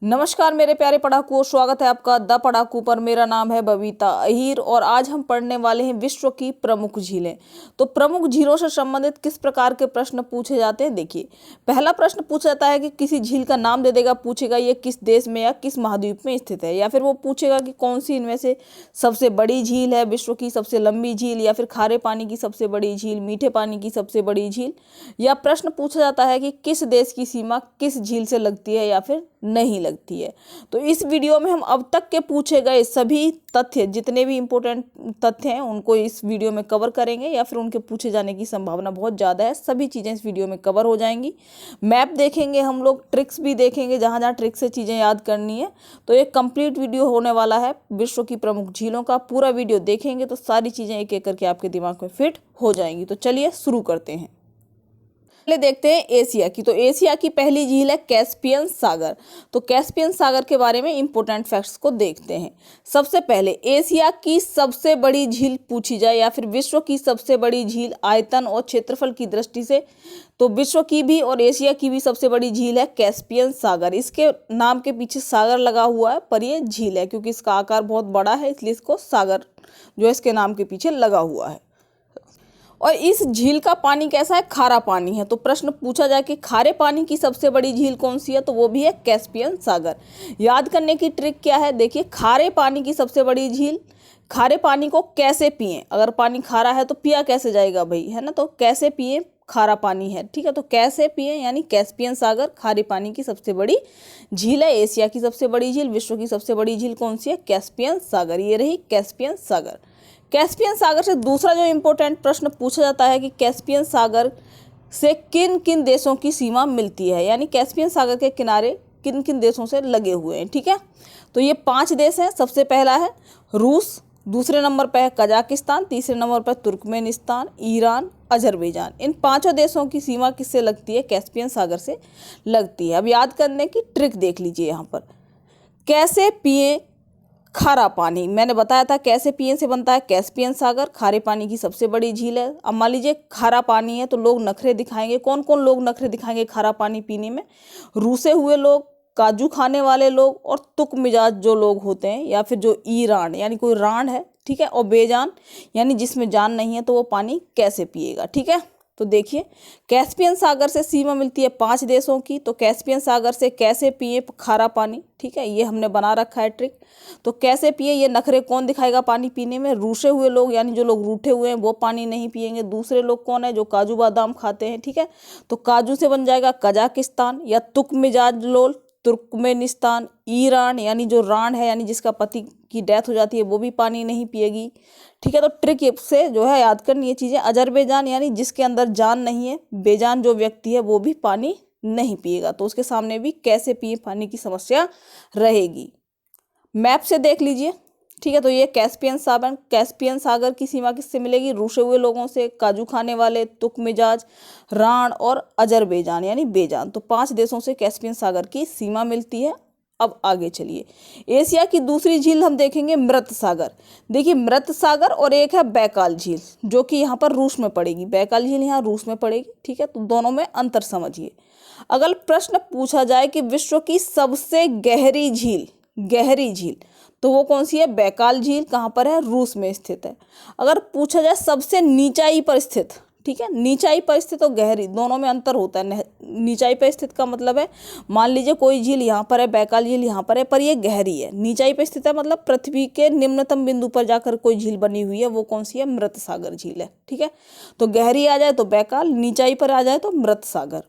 नमस्कार मेरे प्यारे पढ़ाकुओं, स्वागत है आपका द पढ़ाकू पर। मेरा नाम है बबीता अहीर और आज हम पढ़ने वाले हैं विश्व की प्रमुख झीलें। तो प्रमुख झीलों से संबंधित किस प्रकार के प्रश्न पूछे जाते हैं, देखिए। पहला प्रश्न पूछा जाता है कि किसी झील का नाम दे देगा, पूछेगा ये किस देश में या किस महाद्वीप में स्थित है, या फिर वो पूछेगा कि कौन सी इनमें से सबसे बड़ी झील है, विश्व की सबसे लंबी झील, या फिर खारे पानी की सबसे बड़ी झील, मीठे पानी की सबसे बड़ी झील। या प्रश्न पूछा जाता है कि किस देश की सीमा किस झील से लगती है या फिर नहीं लगती है। तो इस वीडियो में हम अब तक के पूछे गए सभी तथ्य, जितने भी इंपॉर्टेंट तथ्य हैं उनको इस वीडियो में कवर करेंगे, या फिर उनके पूछे जाने की संभावना बहुत ज़्यादा है। सभी चीज़ें इस वीडियो में कवर हो जाएंगी। मैप देखेंगे हम लोग, ट्रिक्स भी देखेंगे, जहाँ जहाँ ट्रिक्स से चीज़ें याद करनी है। तो एक कंप्लीट वीडियो होने वाला है विश्व की प्रमुख झीलों का। पूरा वीडियो देखेंगे तो सारी चीज़ें एक एक करके आपके दिमाग में फिट हो जाएंगी। तो चलिए शुरू करते हैं। पहले देखते हैं एशिया की। तो एशिया की पहली झील है कैस्पियन सागर। तो कैस्पियन सागर के बारे में इंपॉर्टेंट फैक्ट्स को देखते हैं। सबसे पहले एशिया की सबसे बड़ी झील पूछी जाए या फिर विश्व की सबसे बड़ी झील आयतन और क्षेत्रफल की दृष्टि से, तो विश्व की भी और एशिया की भी सबसे बड़ी झील है कैस्पियन सागर। इसके नाम के पीछे सागर लगा हुआ है, पर यह झील है क्योंकि इसका आकार बहुत बड़ा है, इसलिए इसको सागर जो है इसके नाम के पीछे लगा हुआ है। और इस झील का पानी कैसा है? खारा पानी है। तो प्रश्न पूछा जाए कि खारे पानी की सबसे बड़ी झील कौन सी है, तो वो भी है कैस्पियन सागर। याद करने की ट्रिक क्या है, देखिए। खारे पानी की सबसे बड़ी झील, खारे पानी को कैसे पिएं? अगर पानी खारा है तो पिया कैसे जाएगा भाई, है ना। तो कैसे पिएं, खारा पानी है, ठीक है। तो कैसे पिएं यानी कैस्पियन सागर खारे पानी की सबसे बड़ी झील है। एशिया की सबसे बड़ी झील, विश्व की सबसे बड़ी झील कौन सी है? कैस्पियन सागर। ये रही कैस्पियन सागर। कैस्पियन सागर से दूसरा जो इम्पोर्टेंट प्रश्न पूछा जाता है कि कैस्पियन सागर से किन किन देशों की सीमा मिलती है, यानी कैस्पियन सागर के किनारे किन किन देशों से लगे हुए हैं, ठीक है। तो ये 5 देश हैं। सबसे पहला है रूस, दूसरे नंबर पर है कजाकिस्तान, तीसरे नंबर पर तुर्कमेनिस्तान, ईरान, अजरबैजान। इन 5 देशों की सीमा किससे लगती है? कैस्पियन सागर से लगती है। अब याद करने की ट्रिक देख लीजिए यहाँ पर। कैसे पिए खारा पानी, मैंने बताया था कैसे पिए से बनता है कैस्पियन सागर, खारे पानी की सबसे बड़ी झील है। अब मान लीजिए खारा पानी है तो लोग नखरे दिखाएंगे। कौन कौन लोग नखरे दिखाएंगे खारा पानी पीने में? रूसे हुए लोग, काजू खाने वाले लोग, और तुक मिजाज जो लोग होते हैं, या फिर जो ईरान यानी कोई रान है, ठीक है, और बेजान यानी जिसमें जान नहीं है, तो वो पानी कैसे पिएगा, ठीक है। तो देखिए, कैस्पियन सागर से सीमा मिलती है 5 देशों की। तो कैस्पियन सागर से कैसे पिए खारा पानी, ठीक है, ये हमने बना रखा है ट्रिक। तो कैसे पिए, ये नखरे कौन दिखाएगा पानी पीने में? रूसे हुए लोग, यानी जो लोग रूठे हुए हैं वो पानी नहीं पिएंगे। दूसरे लोग कौन है? जो काजू बादाम खाते हैं, ठीक है। तो काजू से बन जाएगा कजाकिस्तान, या तुक मिजाज लोग तुर्कमेनिस्तान, ईरान यानी जो रान है यानी जिसका पति की डेथ हो जाती है वो भी पानी नहीं पिएगी, ठीक है। तो ट्रिक से जो है याद करनी ये चीज़ें। अजरबैजान यानी जिसके अंदर जान नहीं है, बेजान जो व्यक्ति है वो भी पानी नहीं पिएगा। तो उसके सामने भी कैसे पिए पानी की समस्या रहेगी। मैप से देख लीजिए, ठीक है। तो ये कैस्पियन सागर की सीमा किससे मिलेगी? रूसे हुए लोगों से, काजू खाने वाले, तुक मिजाज, राण और अजरबैजान यानी बेजान। तो 5 देशों से कैस्पियन सागर की सीमा मिलती है। अब आगे चलिए, एशिया की दूसरी झील हम देखेंगे मृत सागर। देखिए, मृत सागर और एक है बैकाल झील, जो कि यहाँ पर रूस में पड़ेगी। बैकाल झील यहाँ रूस में पड़ेगी, ठीक है। तो दोनों में अंतर समझिए। अगर प्रश्न पूछा जाए कि विश्व की सबसे गहरी झील, तो वो कौन सी है? बैकाल झील। कहाँ पर है? रूस में स्थित है। अगर पूछा जाए सबसे नीचाई पर स्थित, ठीक है, नीचाई पर स्थित और गहरी, दोनों में अंतर होता है। नीचाई पर स्थित का मतलब है, मान लीजिए कोई झील यहाँ पर है, बैकाल झील यहाँ पर है, पर ये गहरी है। नीचाई पर स्थित है मतलब पृथ्वी के निम्नतम बिंदु पर जाकर कोई झील बनी हुई है, वो कौन सी है? मृत सागर झील है, ठीक है। तो गहरी आ जाए तो बैकाल, नीचाई पर आ जाए तो मृत सागर।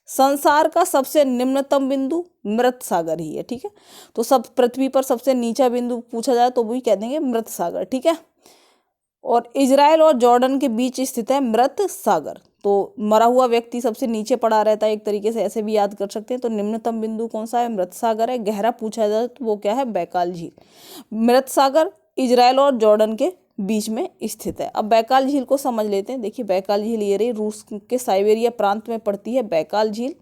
संसार का सबसे निम्नतम बिंदु मृत सागर ही है, ठीक है। तो सब पृथ्वी पर सबसे नीचा बिंदु पूछा जाए तो वही कह देंगे मृत सागर, ठीक है। और इजराइल और जॉर्डन के बीच स्थित है मृत सागर। तो मरा हुआ व्यक्ति सबसे नीचे पड़ा रहता है, एक तरीके से ऐसे भी याद कर सकते हैं। तो निम्नतम बिंदु कौन सा है? मृत सागर है। गहरा पूछा जाए तो वो क्या है? बैकाल झील। मृत सागर इजराइल और जॉर्डन के बीच में स्थित है। अब बैकाल झील को समझ लेते हैं। देखिए, बैकाल झील ये रही, रूस के साइबेरिया प्रांत में पड़ती है बैकाल झील।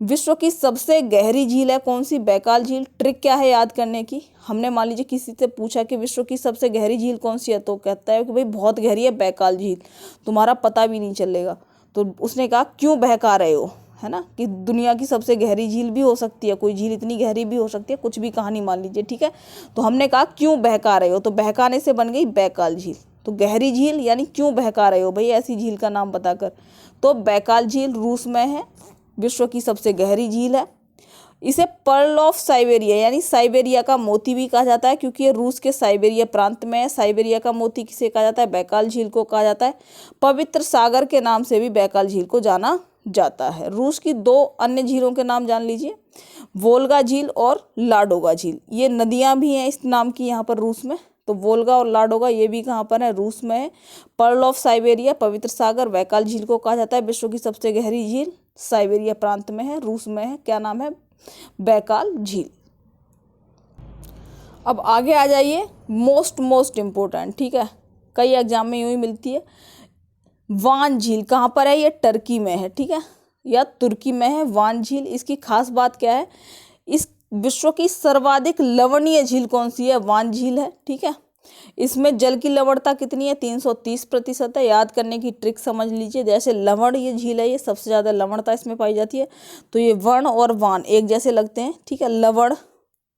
विश्व की सबसे गहरी झील है कौन सी? बैकाल झील। ट्रिक क्या है याद करने की? हमने मान लीजिए किसी से पूछा कि विश्व की सबसे गहरी झील कौन सी है, तो कहता है कि भाई बहुत गहरी है बैकाल झील, तुम्हारा पता भी नहीं चलेगा। तो उसने कहा क्यों बहका रहे हो, है ना, कि दुनिया की सबसे गहरी झील भी हो सकती है, कोई झील इतनी गहरी भी हो सकती है, कुछ भी कहानी मान लीजिए, ठीक है। तो हमने कहा क्यों बहका रहे हो, तो बहकाने से बन गई बैकाल झील। तो गहरी झील यानी क्यों बहका रहे हो भाई, ऐसी झील का नाम बताकर। तो बैकाल झील रूस में है, विश्व की सबसे गहरी झील है। इसे पर्ल ऑफ साइबेरिया यानी साइबेरिया का मोती भी कहा जाता है, क्योंकि ये रूस के साइबेरिया प्रांत में है। साइबेरिया का मोती किसे कहा जाता है, बैकाल झील को कहा जाता है। पवित्र सागर के नाम से भी बैकाल झील को जाना जाता है। रूस की 2 अन्य झीलों के नाम जान लीजिए, वोल्गा झील और लाडोगा झील। ये नदियां भी हैं इस नाम की यहाँ पर रूस में। तो वोल्गा और लाडोगा ये भी कहाँ पर है, रूस में है। पर्ल ऑफ साइबेरिया पवित्र सागर बैकाल झील को कहा जाता है। विश्व की सबसे गहरी झील साइबेरिया प्रांत में है, रूस में है। क्या नाम है, बैकाल झील। अब आगे आ जाइए, मोस्ट इम्पोर्टेंट, ठीक है, कई एग्जाम में यूं ही मिलती है। वान झील कहाँ पर है, ये टर्की में है, ठीक है, या तुर्की में है वान झील। इसकी खास बात क्या है, इस विश्व की सर्वाधिक लवणीय झील कौन सी है, वान झील है, ठीक है। इसमें जल की लवणता कितनी है, 330% है। याद करने की ट्रिक समझ लीजिए, जैसे लवण ये झील है, ये सबसे ज़्यादा लवणता इसमें पाई जाती है। तो ये वर्ण और वान एक जैसे लगते हैं, ठीक है, लवण,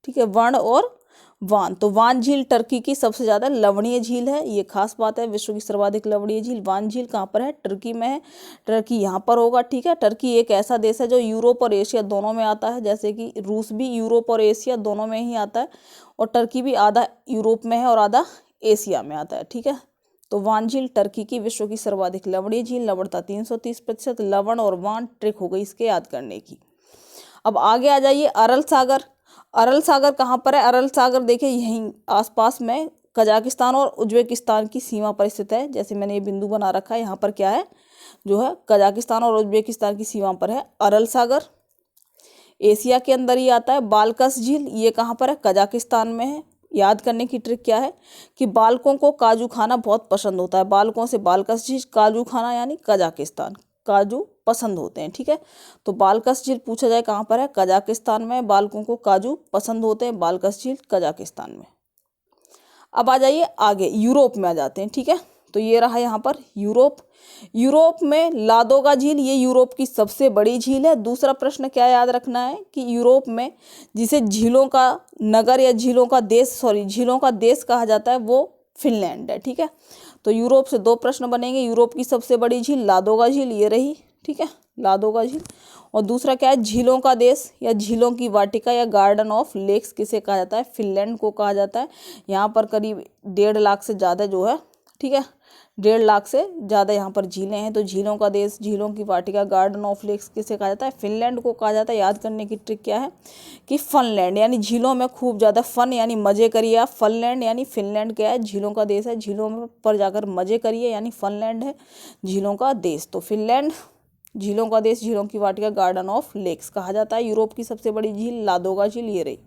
ठीक है, वर्ण और वान। तो वान झील टर्की की सबसे ज़्यादा लवणीय झील है, ये खास बात है। विश्व की सर्वाधिक लवणीय झील वान झील कहाँ पर है, टर्की में है। टर्की यहाँ पर होगा, ठीक है। टर्की एक ऐसा देश है जो यूरोप और एशिया दोनों में आता है, जैसे कि रूस भी यूरोप और एशिया दोनों में ही आता है, और टर्की भी आधा यूरोप में है और आधा एशिया में आता है, ठीक है। तो वान झील टर्की की विश्व की सर्वाधिक लवणीय झील, लवणता 330%। लवण और वान ट्रिक हो गई इसके याद करने की। अब आगे आ जाइए, अरल सागर। अरल सागर कहाँ पर है, अरल सागर देखिए यहीं आसपास में कजाकिस्तान और उज्बेकिस्तान की सीमा पर स्थित है। जैसे मैंने ये बिंदु बना रखा है, यहाँ पर क्या है, जो है कजाकिस्तान और उज्बेकिस्तान की सीमा पर है अरल सागर। एशिया के अंदर ही आता है। बालकस झील ये कहाँ पर है, कजाकिस्तान में है। याद करने की ट्रिक क्या है कि बालकों को काजू खाना बहुत पसंद होता है, बालकों से बालकस झील, काजू खाना यानी कजाकिस्तान, काजू पसंद होते हैं, ठीक है। तो बालकस झील पूछा जाए कहाँ पर है, कजाकिस्तान में। बालकों को काजू पसंद होते हैं, बालकस झील कजाकिस्तान में। अब आ जाइए आगे, यूरोप में आ जाते हैं, ठीक है। तो ये रहा यहाँ पर यूरोप। यूरोप में लादोगा झील, ये यूरोप की सबसे बड़ी झील है। दूसरा प्रश्न क्या याद रखना है कि यूरोप में जिसे झीलों का नगर या झीलों का देश कहा जाता है, वो फिनलैंड है, ठीक है। तो यूरोप से 2 प्रश्न बनेंगे। यूरोप की सबसे बड़ी झील लादोगा झील, ये रही, ठीक है, लादोगा झील। और दूसरा क्या है, झीलों का देश या झीलों की वाटिका या गार्डन ऑफ लेक्स किसे कहा जाता है, फिनलैंड को कहा जाता है। यहाँ पर करीब 1.5 लाख से ज़्यादा जो है, ठीक है, 1.5 लाख से ज़्यादा यहाँ पर झीलें हैं। तो झीलों का देश, झीलों की वाटिका, गार्डन ऑफ लेक्स किसे कहा जाता है, फिनलैंड को कहा जाता है। याद करने की ट्रिक क्या है कि फनलैंड यानी झीलों में खूब ज़्यादा फन यानी मज़े करिए आप। फनलैंड यानी फिनलैंड क्या है, झीलों का देश है, झीलों में पर जाकर मज़े करिए यानी फनलैंड है झीलों का देश। तो फिनलैंड झीलों का देश, झीलों की वाटिका, गार्डन ऑफ लेक्स कहा जाता है। यूरोप की सबसे बड़ी झील लादोगा झील, ये रही।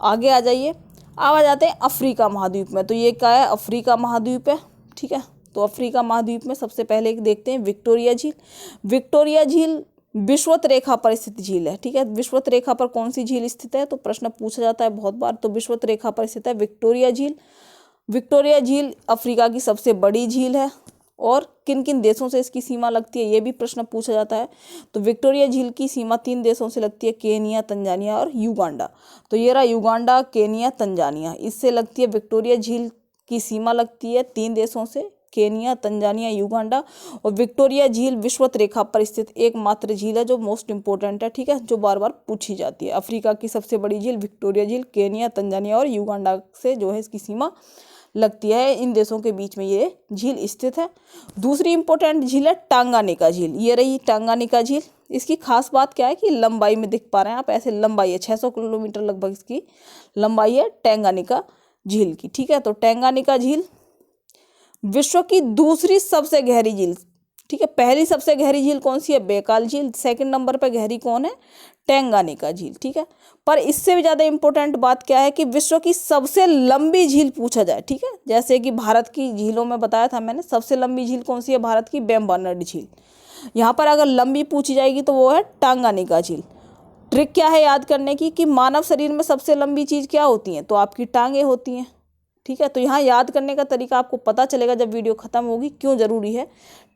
आगे आ जाइए, अब आ जाते हैं अफ्रीका महाद्वीप में। तो ये क्या है, अफ्रीका महाद्वीप है, ठीक है। तो अफ्रीका महाद्वीप में सबसे पहले एक देखते हैं विक्टोरिया झील। विक्टोरिया झील विषुवत रेखा पर स्थित झील है, ठीक है। विषुवत रेखा पर कौन सी झील स्थित है, तो प्रश्न पूछा जाता है बहुत बार। तो विषुवत रेखा पर स्थित है विक्टोरिया झील। विक्टोरिया झील अफ्रीका की सबसे बड़ी झील है। और किन किन देशों से इसकी सीमा लगती है, ये भी प्रश्न पूछा जाता है। तो विक्टोरिया झील की सीमा 3 देशों से लगती है, केनिया, तंजानिया और युगांडा। तो ये रहा युगांडा, केनिया, तंजानिया, इससे लगती है विक्टोरिया झील की सीमा लगती है 3 देशों से, केनिया, तंजानिया, युगांडा। और विक्टोरिया झील विषुवत रेखा पर स्थित एकमात्र झील है जो मोस्ट इंपॉर्टेंट है, ठीक है, जो बार बार पूछी जाती है। अफ्रीका की सबसे बड़ी झील विक्टोरिया झील, केनिया, तंजानिया और युगांडा से जो है इसकी सीमा लगती है। इन देशों के बीच में ये झील स्थित है। दूसरी इंपॉर्टेंट झील है टांगानिका झील, ये रही टांगानिका झील। इसकी खास बात क्या है कि लंबाई में देख पा रहे हैं आप, ऐसे लंबाई है 600 किलोमीटर लगभग इसकी लंबाई है टांगानिका झील की, ठीक है। तो टांगानिका झील विश्व की दूसरी सबसे गहरी झील, ठीक है। पहली सबसे गहरी झील कौन सी है, बैकाल झील। सेकंड नंबर पर गहरी कौन है, टांगानिका झील, ठीक है। पर इससे भी ज़्यादा इंपॉर्टेंट बात क्या है कि विश्व की सबसे लंबी झील पूछा जाए, ठीक है। जैसे कि भारत की झीलों में बताया था मैंने, सबसे लंबी झील कौन सी है भारत की, बेम्बानड झील। यहाँ पर अगर लंबी पूछी जाएगी तो वो है टांगानिका झील। ट्रिक क्या है याद करने की कि मानव शरीर में सबसे लंबी चीज़ क्या होती है, तो आपकी टांगें होती हैं, ठीक है। तो यहाँ याद करने का तरीका आपको पता चलेगा जब वीडियो खत्म होगी, क्यों ज़रूरी है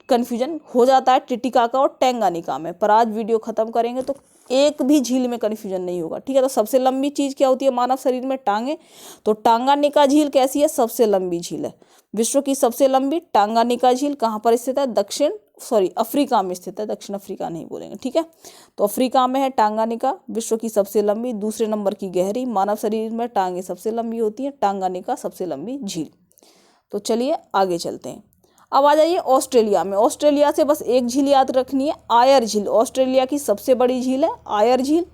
कन्फ्यूजन हो जाता है टिटिकाका और टैंगानिका में, पर आज वीडियो खत्म करेंगे तो एक भी झील में कन्फ्यूजन नहीं होगा, ठीक है। तो सबसे लंबी चीज क्या होती है मानव शरीर में? टांगे। तो टांगानिका झील कैसी है? सबसे लंबी झील है, विश्व की सबसे लंबी टांगानिका झील कहाँ पर स्थित है? अफ्रीका में स्थित है, दक्षिण अफ्रीका नहीं बोलेंगे, ठीक है। तो अफ्रीका में है टांगानिका, विश्व की सबसे लंबी। दूसरे नंबर की गहरी, मानव शरीर में टांगे सबसे लंबी होती है, टांगानिका सबसे लंबी झील। तो चलिए आगे चलते हैं। अब आ जाइए ऑस्ट्रेलिया में। ऑस्ट्रेलिया से बस एक झील याद रखनी है, आयर झील। ऑस्ट्रेलिया की सबसे बड़ी झील है आयर झील।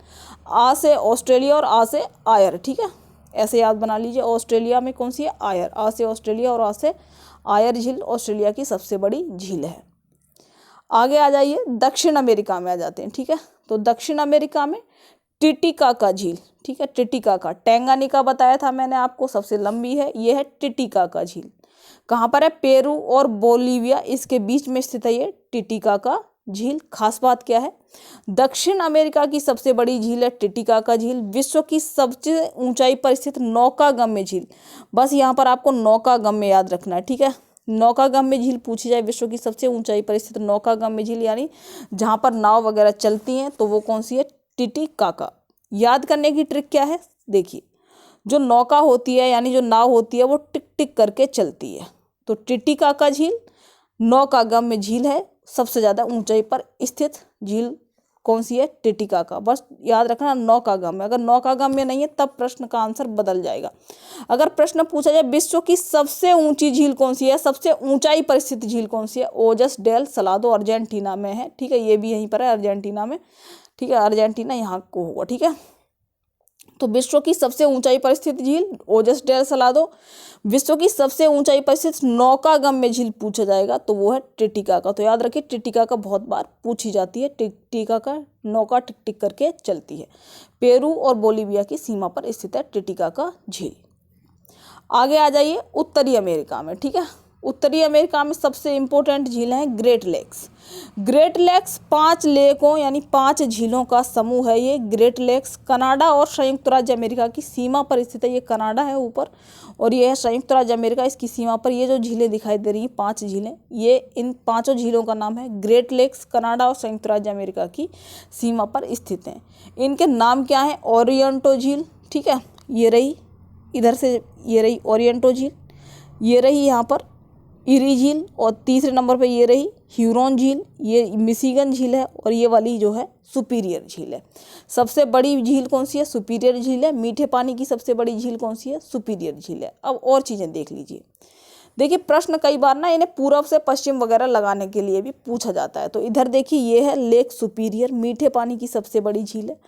आ से ऑस्ट्रेलिया और आ से आयर, ठीक है, ऐसे याद बना लीजिए। ऑस्ट्रेलिया में कौन सी है? आयर। आ से ऑस्ट्रेलिया और आ से आयर झील ऑस्ट्रेलिया की सबसे बड़ी झील है। आगे आ जाइए, दक्षिण अमेरिका में आ जाते हैं, ठीक है। तो दक्षिण अमेरिका में टिटिकाका झील, ठीक है, टिटिकाका। टैंगानिका बताया था मैंने आपको सबसे लंबी है, ये है टिटिकाका झील। कहाँ पर है? पेरू और बोलीविया इसके बीच में स्थित है ये टिटिकाका झील। खास बात क्या है? दक्षिण अमेरिका की सबसे बड़ी झील है टिटिकाका झील। विश्व की सबसे ऊंचाई पर स्थित नौकागम्य झील, बस यहाँ पर आपको नौकागम्य याद रखना है, ठीक है। नौकागम्य झील पूछी जाए, विश्व की सबसे ऊंचाई पर स्थित नौकागम्य झील यानी जहाँ पर नाव वगैरह चलती हैं, तो वो कौन सी है? टिटिकाका। याद करने की ट्रिक क्या है? देखिए, जो नौका होती है यानी जो नाव होती है वो टिक टिक करके चलती है। तो टिटिकाका झील नौकागम्य झील है, सबसे ज़्यादा ऊंचाई पर स्थित झील कौन सी है? टिटिकाका। बस याद रखना नौकागम्य। अगर नौकागम्य नहीं है तब प्रश्न का आंसर बदल जाएगा। अगर प्रश्न पूछा जाए विश्व की सबसे ऊंची झील कौन सी है, सबसे ऊंचाई पर स्थित झील कौन सी है? ओजस डेल सलादो अर्जेंटीना में है, ठीक है, ये भी यहीं पर है अर्जेंटीना में, ठीक है, अर्जेंटीना यहाँ को होगा, ठीक है। तो विश्व की सबसे ऊंचाई पर स्थित झील ओजस डेल सलादो। विश्व की सबसे ऊंचाई पर स्थित नौकागम्य झील पूछा जाएगा तो वो है टिटिकाका। तो याद रखिए टिटिकाका बहुत बार पूछी जाती है। टिटिकाका नौका टिक टिक करके चलती है। पेरू और बोलीविया की सीमा पर स्थित है टिटिकाका झील। आगे आ जाइए उत्तरी अमेरिका में, ठीक है। उत्तरी अमेरिका में सबसे इंपॉर्टेंट झील है ग्रेट लेक्स। ग्रेट लेक्स 5 लेकों यानी 5 झीलों का समूह है ये ग्रेट लेक्स। कनाडा और संयुक्त राज्य अमेरिका की सीमा पर स्थित है। ये कनाडा है ऊपर और ये है संयुक्त राज्य अमेरिका, इसकी सीमा पर ये जो झीलें दिखाई दे रही हैं 5 झीलें, ये इन 5 झीलों का नाम है ग्रेट लेक्स। कनाडा और संयुक्त राज्य अमेरिका की सीमा पर स्थित हैं। इनके नाम क्या है? ओरिएंटो झील, ठीक है, ये रही इधर से, ये रही ओरिएंटो झील, ये रही यहाँ पर इरी झील, और तीसरे नंबर पे ये रही ह्यूरॉन झील, ये मिशिगन झील है, और ये वाली जो है सुपीरियर झील है। सबसे बड़ी झील कौन सी है? सुपीरियर झील है। मीठे पानी की सबसे बड़ी झील कौन सी है? सुपीरियर झील है। अब और चीज़ें देख लीजिए। देखिए प्रश्न कई बार ना इन्हें पूर्व से पश्चिम वगैरह लगाने के लिए भी पूछा जाता है। तो इधर देखिए ये है लेक सुपीरियर, मीठे पानी की सबसे बड़ी झील है।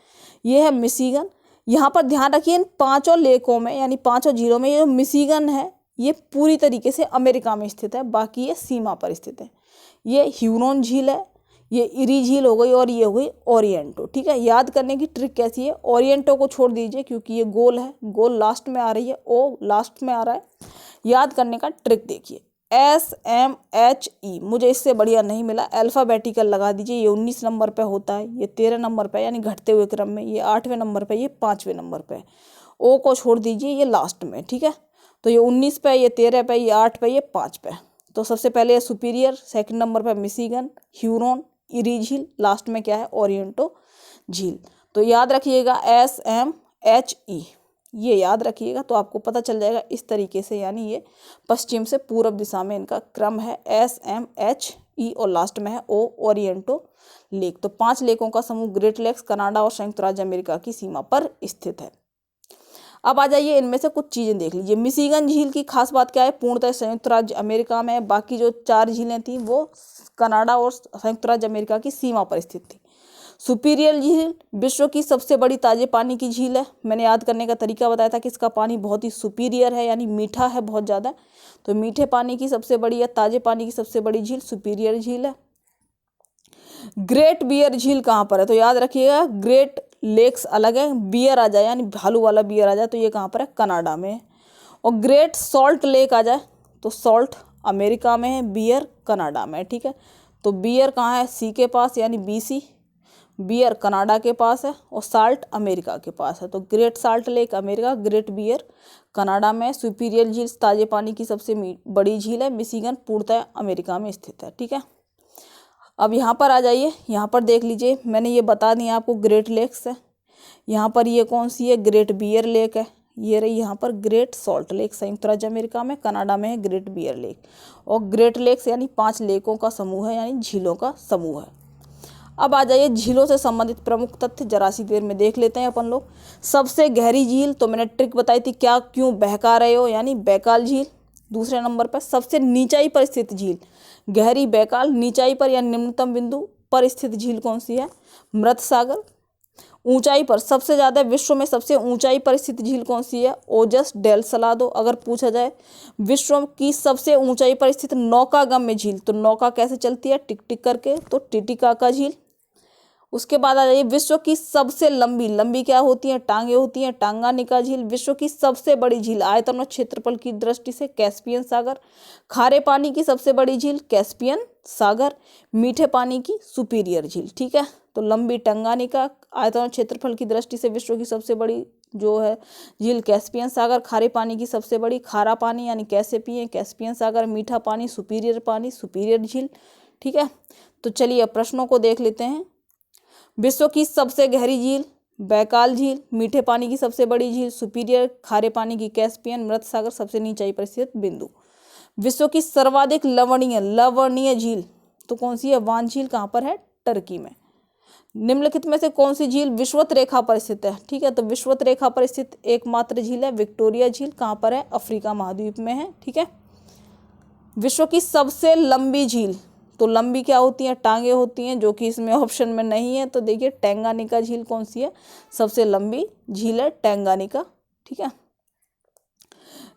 ये है मिशिगन। यहाँ पर ध्यान रखिए इन 5 लेकों में यानी 5 झीलों में ये जो मिशिगन है ये पूरी तरीके से अमेरिका में स्थित है, बाकी ये सीमा पर स्थित है। ये ह्यूरॉन झील है, ये इरी झील हो गई, और ये हो गई ओरिएंटो, ठीक है। याद करने की ट्रिक कैसी है? ओरिएंटो को छोड़ दीजिए क्योंकि ये गोल है, गोल लास्ट में आ रही है, ओ लास्ट में आ रहा है। याद करने का ट्रिक देखिए, SMHE मुझे इससे बढ़िया नहीं मिला, अल्फ़ाबेटिकल लगा दीजिए। ये 19 नंबर पे होता है, ये 13 नंबर पे यानी घटते हुए क्रम में, ये 8वें नंबर पे, ये 5वें नंबर पे। ओ को छोड़ दीजिए, ये लास्ट में, ठीक है। तो ये 19 पे, ये 13 पे, ये 8 पे, ये 5 पे। तो सबसे पहले ये सुपीरियर, सेकंड नंबर पे मिशिगन, ह्यूरॉन, इरी झील, लास्ट में क्या है? ओरिएंटो झील। तो याद रखिएगा SMHE, ये याद रखिएगा तो आपको पता चल जाएगा इस तरीके से, यानी ये पश्चिम से पूर्व दिशा में इनका क्रम है SMHE, और लास्ट में है ओ ओरिएंटो लेक। तो 5 लेकों का समूह ग्रेट लेक्स कनाडा और संयुक्त राज्य अमेरिका की सीमा पर स्थित है। अब आ जाइए इनमें से कुछ चीज़ें देख लीजिए। मिशिगन झील की खास बात क्या है? पूर्णतः संयुक्त राज्य अमेरिका में, बाकी जो 4 झीलें थी वो कनाडा और संयुक्त राज्य अमेरिका की सीमा पर स्थित थी। सुपीरियर झील विश्व की सबसे बड़ी ताजे पानी की झील है। मैंने याद करने का तरीका बताया था कि इसका पानी बहुत ही सुपीरियर है यानी मीठा है बहुत ज़्यादा। तो मीठे पानी की सबसे बड़ी या ताजे पानी की सबसे बड़ी झील सुपीरियर झील है। ग्रेट बियर झील कहाँ पर है? तो याद रखिएगा ग्रेट लेक्स अलग है, बियर आ जाए यानी भालू वाला बियर आ जाए तो ये कहाँ पर है? कनाडा में है। और ग्रेट सॉल्ट लेक आ जाए तो सॉल्ट अमेरिका में है, बियर कनाडा में है, ठीक है। तो बियर कहाँ है? सी के पास यानी BC, बियर कनाडा के पास है, और साल्ट अमेरिका के पास है। तो great salt lake America, great bear Canada में। सुपीरियर झील ताजे पानी की सबसे बड़ी झील है, मिशिगन पूर्णतः अमेरिका में स्थित है, ठीक है। अब यहाँ पर आ जाइए, यहाँ पर देख लीजिए, मैंने ये बता दिया आपको ग्रेट लेक्स है। यहाँ पर ये कौन सी है, ग्रेट बियर लेक है। ये रही यहाँ पर ग्रेट सॉल्ट लेक, संयुक्त राज्य अमेरिका में, कनाडा में है ग्रेट बियर लेक। और ग्रेट लेक्स यानी 5 लेकों का समूह है, यानी झीलों का समूह है। अब आ जाइए झीलों से संबंधित प्रमुख तथ्य, जरा सी देर में देख लेते हैं अपन लोग। सबसे गहरी झील, तो मैंने ट्रिक बताई थी, क्या क्यों बहका रहे हो, यानी बैकाल झील। दूसरे नंबर पर सबसे नीचाई पर स्थित झील, गहरी बैकाल, नीचाई पर या निम्नतम बिंदु पर स्थित झील कौन सी है, मृत सागर। ऊंचाई पर सबसे ज्यादा, विश्व में सबसे ऊंचाई पर स्थित झील कौन सी है, ओजस डेल सलादो। अगर पूछा जाए विश्व की सबसे ऊंचाई पर स्थित नौकागम्य झील, तो नौका कैसे चलती है, टिक टिक करके, तो टिटिकाका झील। उसके बाद आ जाइए विश्व की सबसे लंबी, लंबी क्या होती है, टांगे होती हैं, टांगानिका झील। विश्व की सबसे बड़ी झील आयतन और क्षेत्रफल की दृष्टि से कैस्पियन सागर। खारे पानी की सबसे बड़ी झील कैस्पियन सागर। मीठे पानी की सुपीरियर झील, ठीक है। तो लंबी टंगानिका, आयतन और क्षेत्रफल की दृष्टि से विश्व की सबसे बड़ी जो है झील कैस्पियन सागर। खारे पानी की सबसे बड़ी, खारा पानी यानी कैसे पिए, कैस्पियन सागर। मीठा पानी सुपीरियर झील, ठीक है। तो चलिए अब प्रश्नों को देख लेते हैं। विश्व की सबसे गहरी झील बैकाल झील, मीठे पानी की सबसे बड़ी झील सुपीरियर, खारे पानी की कैस्पियन, मृत सागर सबसे नीचाई पर स्थित बिंदु। विश्व की सर्वाधिक लवणीय झील तो कौन सी है, वान झील, कहाँ पर है, टर्की में। निम्नलिखित में से कौन सी झील विषुवत रेखा पर स्थित है, ठीक है। तो विषुवत रेखा पर स्थित एकमात्र झील है विक्टोरिया झील, कहाँ पर है, अफ्रीका महाद्वीप में है, ठीक है। विश्व की सबसे लंबी झील, तो लंबी क्या होती है, टांगे होती हैं, जो कि इसमें ऑप्शन में नहीं है। तो देखिए टैंगानिका झील कौन सी है, सबसे लंबी झील है टैंगानिका, ठीक है।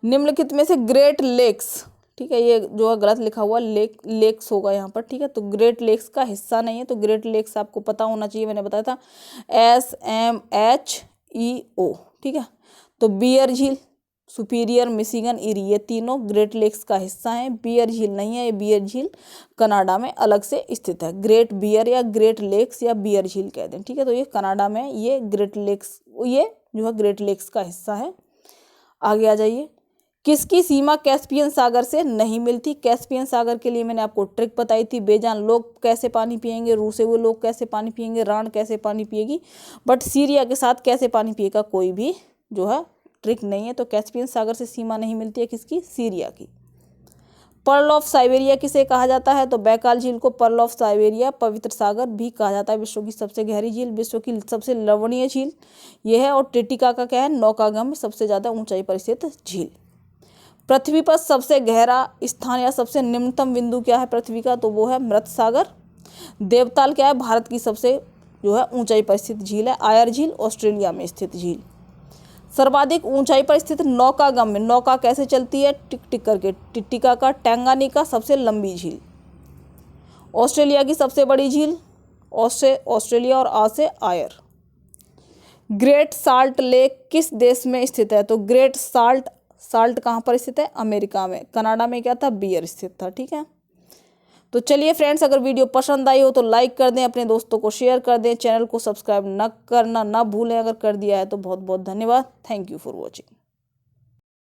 निम्नलिखित में से ग्रेट लेक्स, ठीक है, ये जो है गलत लिखा हुआ, लेक्स होगा यहाँ पर, ठीक है। तो ग्रेट लेक्स का हिस्सा नहीं है। तो ग्रेट लेक्स आपको पता होना चाहिए, मैंने बताया था SMHEO, ठीक है। तो बियर झील, सुपीरियर, मिशिगन, इरी, ये तीनों ग्रेट लेक्स का हिस्सा हैं। बियर झील नहीं है, ये बियर झील कनाडा में अलग से स्थित है। ग्रेट बियर या ग्रेट लेक्स या बियर झील कहते हैं, ठीक है। तो ये कनाडा में, ये ग्रेट लेक्स, ये जो है ग्रेट लेक्स का हिस्सा है। आगे आ जाइए, किसकी सीमा कैस्पियन सागर से नहीं मिलती। कैस्पियन सागर के लिए मैंने आपको ट्रिक बताई थी, बेजान लोग कैसे पानी पिएंगे, रूसे हुए लोग कैसे पानी पिएंगे, रान कैसे पानी पिएगी, बट सीरिया के साथ कैसे पानी पिएगा कोई भी जो है ट्रिक नहीं है। तो कैस्पियन सागर से सीमा नहीं मिलती है किसकी, सीरिया की। पर्ल ऑफ साइबेरिया किसे कहा जाता है, तो बैकाल झील को पर्ल ऑफ साइबेरिया, पवित्र सागर भी कहा जाता है। विश्व की सबसे गहरी झील, विश्व की सबसे लवणीय झील यह है। और टिटिकाका क्या है, नौकागम्य, सबसे ज्यादा ऊंचाई पर स्थित झील। पृथ्वी पर सबसे गहरा स्थान या सबसे निम्नतम बिंदु क्या है पृथ्वी का, तो वो है मृत सागर। देवताल क्या है, भारत की सबसे जो है ऊंचाई पर स्थित झील है। आयर झील ऑस्ट्रेलिया में स्थित झील। सर्वाधिक ऊंचाई पर स्थित नौकागम्य, नौका कैसे चलती है, टिक टिक करके, टिटिकाका, टैंगानिका सबसे लंबी झील। ऑस्ट्रेलिया की सबसे बड़ी झील, ऑस्ट्रेलिया और आ से आयर। ग्रेट साल्ट लेक किस देश में स्थित है, तो ग्रेट साल्ट कहाँ पर स्थित है, अमेरिका में। कनाडा में क्या था, बियर स्थित था, ठीक है। तो चलिए फ्रेंड्स, अगर वीडियो पसंद आई हो तो लाइक कर दें, अपने दोस्तों को शेयर कर दें, चैनल को सब्सक्राइब न करना ना भूलें। अगर कर दिया है तो बहुत बहुत धन्यवाद। Thank you for watching.